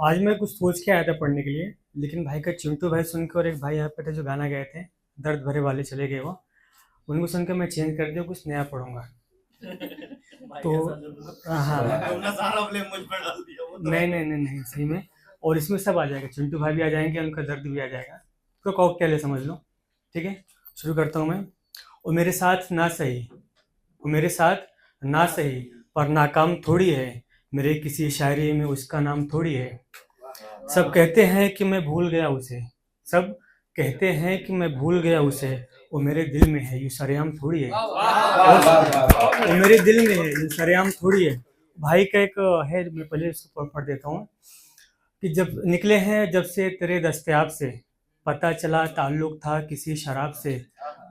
आज मैं कुछ सोच के आया था पढ़ने के लिए, लेकिन भाई का चिंटू भाई सुन के और एक भाई यहाँ पे थे जो गाना गाए थे, दर्द भरे वाले चले गए वो, उनको सुन के मैं चेंज कर दिया, कुछ नया पढ़ूंगा। तो हाँ, तुमने सारा ब्लेम मुझ पर डाल दिया। वो तो नहीं नहीं नहीं नहीं, सही में। और इसमें सब आ जाएगा, चिंटू भाई भी आ जाएंगे, उनका दर्द भी आ जाएगा, तो कॉकटेल है, समझ लो। ठीक है, शुरू करता हूँ मैं। वो मेरे साथ ना सही, वो मेरे साथ ना सही, पर नाकाम थोड़ी है, मेरे किसी शायरी में उसका नाम थोड़ी है। सब कहते हैं कि मैं भूल गया उसे, सब कहते हैं कि मैं भूल गया उसे, वो मेरे दिल में है, यूँ सरेआम थोड़ी है। वो मेरे दिल में है, यूँ सरेआम थोड़ी है। भाई का एक है, मैं पहले इसको पढ़ देता हूँ कि जब निकले हैं जब से तेरे दस्तयाब से, पता चला ताल्लुक था किसी शराब से,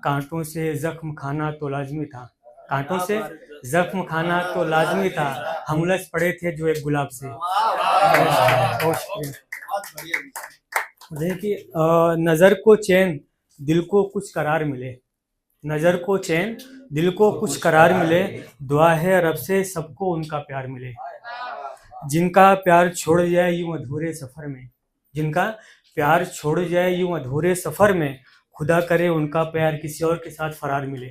कांटों से जख्म खाना तो लाजमी था, कांटों से जख्म खाना तो लाजमी था, हम उलझ पड़े थे जो एक गुलाब से। बहुत शुक्रिया। बहुत बढ़िया। देखिए, नज़र को चैन दिल को कुछ करार मिले, नज़र को चैन दिल को कुछ करार मिले, दुआ है रब से सबको उनका प्यार मिले। जिनका प्यार छोड़ जाए यूं अधूरे सफ़र में, जिनका प्यार छोड़ जाए यूं अधूरे सफ़र में, खुदा करे उनका प्यार किसी और के साथ फरार मिले।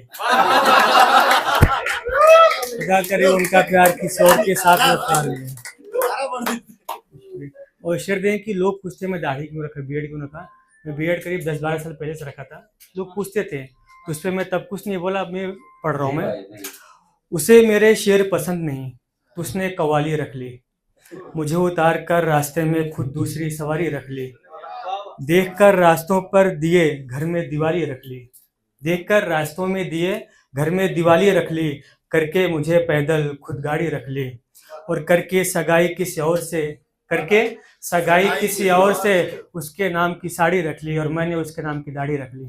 खुदा करे उनका प्यार किसी और के साथ फरार मिले। दोबारा पढ़ दीजिए। और शेर दें कि लोग पूछते मैं दाढ़ी क्यों रखा, बीएड क्यों रखा। मैं बीएड करीब 10-12 साल पहले से रखा था, लोग पूछते थे, तो उस पर मैं तब कुछ नहीं बोला, अब मैं पढ़ रहा हूँ मैं। उसे मेरे शेर पसंद नहीं, तो उसने कवाली रख ली, मुझे उतार कर रास्ते में खुद दूसरी सवारी रख ली, देख कर रास्तों पर दिए घर में दिवाली रख ली, देख कर रास्तों में दिए घर में दिवाली रख ली, करके मुझे पैदल खुद गाड़ी रख ली, और करके सगाई किसी और से, करके सगाई किसी और से उसके नाम की साड़ी रख ली, और मैंने उसके नाम की दाढ़ी रख ली।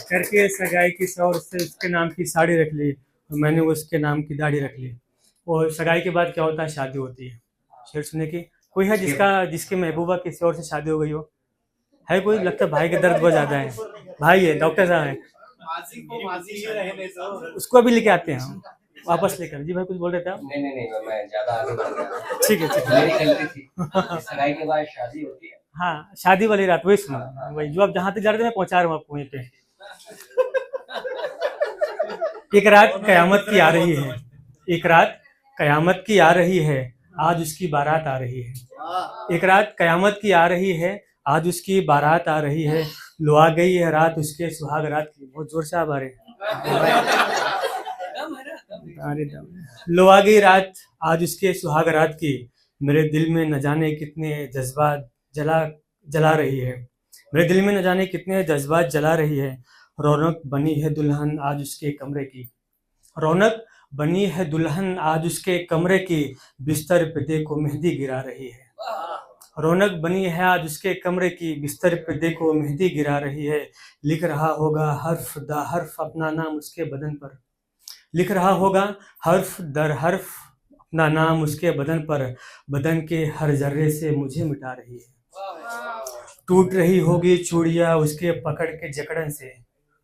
करके सगाई किसी और से उसके नाम की साड़ी रख ली, और मैंने उसके नाम की दाढ़ी रख ली। और सगाई के बाद क्या होता है, शादी होती है। शेर सुनने की कोई है जिसके महबूबा किसी और से शादी हो गई हो? है कोई? लगता है भाई के दर्द बहुत ज्यादा है। भाई है, डॉक्टर साहब है, माजी को माजी ही रहने दो। उसको अभी लेके आते हैं हम, वापस लेकर। जी भाई कुछ बोल रहे थे आप? नहीं मैं ज्यादा आगे बढ़ गया। ठीक है ठीक है। मेरी गलती थी। सगाई के बाद शादी होती है। हाँ, शादी वाली रात वही सुना, वही जो आप जहाँ तक जा रहे थे मैं पहुंचा रहा हूँ आपको वहीं पे। एक रात कयामत की आ रही है, एक रात कयामत की आ रही है, आज उसकी बारात आ रही है। एक रात कयामत की आ रही है, आज उसकी बारात आ रही है, लो आ गई है रात उसके सुहाग रात की। बहुत जोर से आप आ रहे हैं। अरे लो आ गई रात आज उसके सुहाग रात की, मेरे दिल में न जाने कितने जज्बात जला रही है, मेरे दिल में न जाने कितने जज्बात जला रही है। रौनक बनी है दुल्हन आज उसके कमरे की, रौनक बनी है दुल्हन आज उसके कमरे की, बिस्तर पे देखो मेहंदी गिरा रही है। रौनक बनी है आज उसके कमरे की, बिस्तर पे देखो मेहंदी गिरा रही है। लिख रहा होगा हर्फ द हर्फ अपना नाम उसके बदन पर, लिख रहा होगा हर्फ दर हर्फ अपना नाम उसके बदन पर, बदन के हर जर्रे से मुझे मिटा रही है। टूट रही होगी चूड़ियाँ उसके पकड़ के जकड़न से,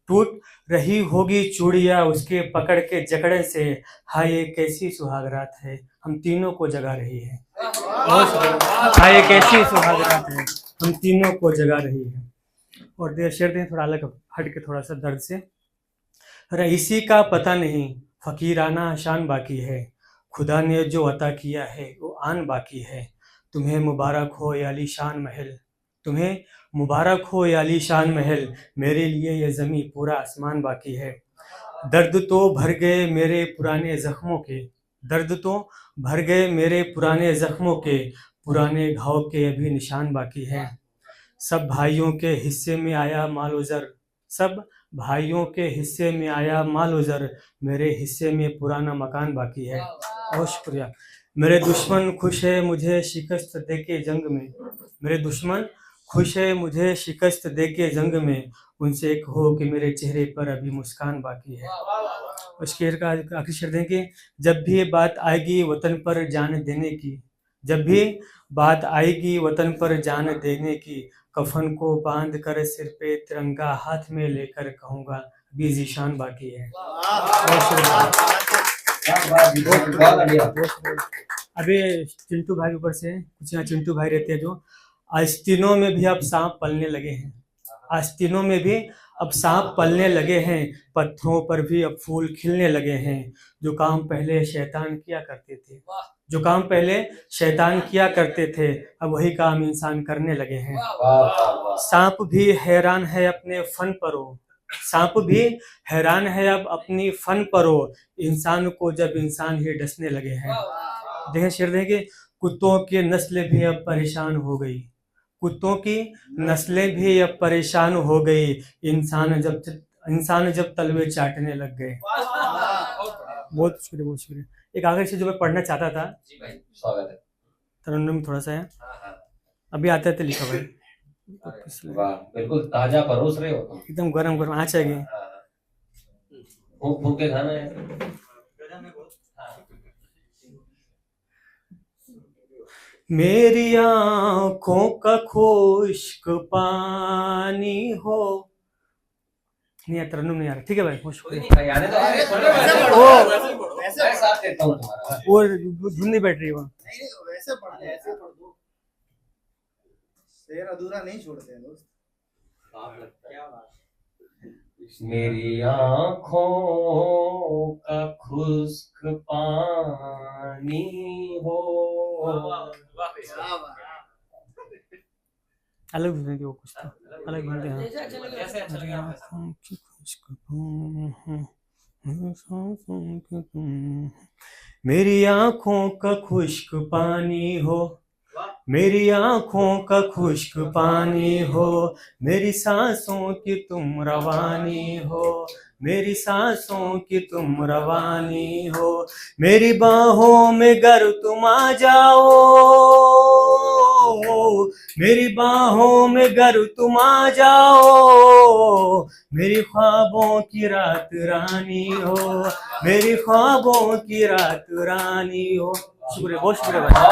टूट रही होगी चूड़ियाँ उसके पकड़ के जकड़न से, हाय ये कैसी सुहाग रात है हम तीनों को जगा रही है। हाय ये कैसी सुहाग रात है हम तीनों को जगा रही है। और देर शेर दें थोड़ा अलग हट के, थोड़ा सा दर्द से। रईसी का पता नहीं फकीराना शान बाकी है, खुदा ने जो अता किया है वो आन बाकी है। तुम्हें मुबारक हो ये आलीशान महल, तुम्हें मुबारक हो ये आलीशान महल, मेरे लिए ये ज़मीं पूरा आसमान बाकी है। दर्द तो भर गए मेरे पुराने ज़ख्मों के, दर्द तो भर गए मेरे पुराने ज़ख्मों के, पुराने घाव के अभी निशान बाकी हैं। सब भाइयों के हिस्से में आया माल उज़र, सब भाइयों के हिस्से में आया माल उज़र, मेरे हिस्से में पुराना मकान बाकी है। बहुत शुक्रिया। मेरे दुश्मन खुश है मुझे शिकस्त दे के जंग में, मेरे दुश्मन खुश है मुझे शिकस्त दे के जंग में, उनसे कहो कि मेरे चेहरे पर अभी मुस्कान बाकी है। उस शेर का आखिरी शेर दें कि जब भी बात आएगी वतन पर जान देने की, जब भी बात आएगी वतन पर जान देने की, कफन को बांध कर सिर पे तिरंगा हाथ में लेकर कहूँगा अभी जीशान बाकी है। बहुत शुक्रिया। अभी चिंटू भाई के ऊपर से कुछ यहाँ चिंटू भाई रहते हैं जो आस्तीनों में भी अब सांप पलने लगे हैं। आस्तीनों में भी अब सांप पलने लगे हैं, पत्थरों पर भी अब फूल खिलने लगे हैं। जो काम पहले शैतान किया करते थे, जो काम पहले शैतान किया करते थे, अब वही काम इंसान करने लगे हैं। वाह वाह वाह। सांप भी हैरान है अपने फन परो, सांप भी हैरान है अब अपनी फन परो, इंसान को जब इंसान ही डसने लगे हैं। देखें शेर देखें, कुत्तों की नस्लें भी अब परेशान हो गई, कुत्तों की नस्लें भी अब परेशान हो गई, इंसान जब तलवे चाटने लग गए। बहुत शुक्रिया, बहुत शुक्रिया। एक आखिरी चीज जो मैं पढ़ना चाहता था, जी भाई स्वागत है। तरन्नुम थोड़ा सा है, हाँ, अभी आते थे लिखा भाई, हाँ। वाह बिल्कुल ताजा परोस रहे हो तुम। एकदम गरम गरम आँच आएगी। फूक फूक के खाना है। मेरी आंखों का खुश्क पानी हो, नहीं तरन्नुम नहीं आ रहा, ठीक है भाई बहुत कोई शुक्रिया। नहीं भाई आने दो। वैसे मैं साथ देता हूँ तुम्हारा। वो धुन नहीं बैठ रही वहाँ। नहीं वैसे पढ़ दे, ऐसे पढ़ दो, शेर अधूरा नहीं छोड़ते हैं दोस्त। क्या बात है। मेरी आँखों का खुश्क पानी हो। क्या बात है। अलग धुन है कि वो कुछ था, अलग धुन है। मेरी आँखों की खुश्क मेरी आँखों का खुश्क पानी हो, मेरी आँखों का खुश्क पानी हो, मेरी सांसों की तुम रवानी हो, मेरी सांसों की तुम रवानी हो, मेरी बाहों में गर तुम आ जाओ, मेरी बाहों में गर तुम आ जाओ, मेरी ख्वाबों की रात रानी हो, मेरी ख्वाबों की रात रानी हो। शुक्रिया, बहुत शुक्रिया भाई।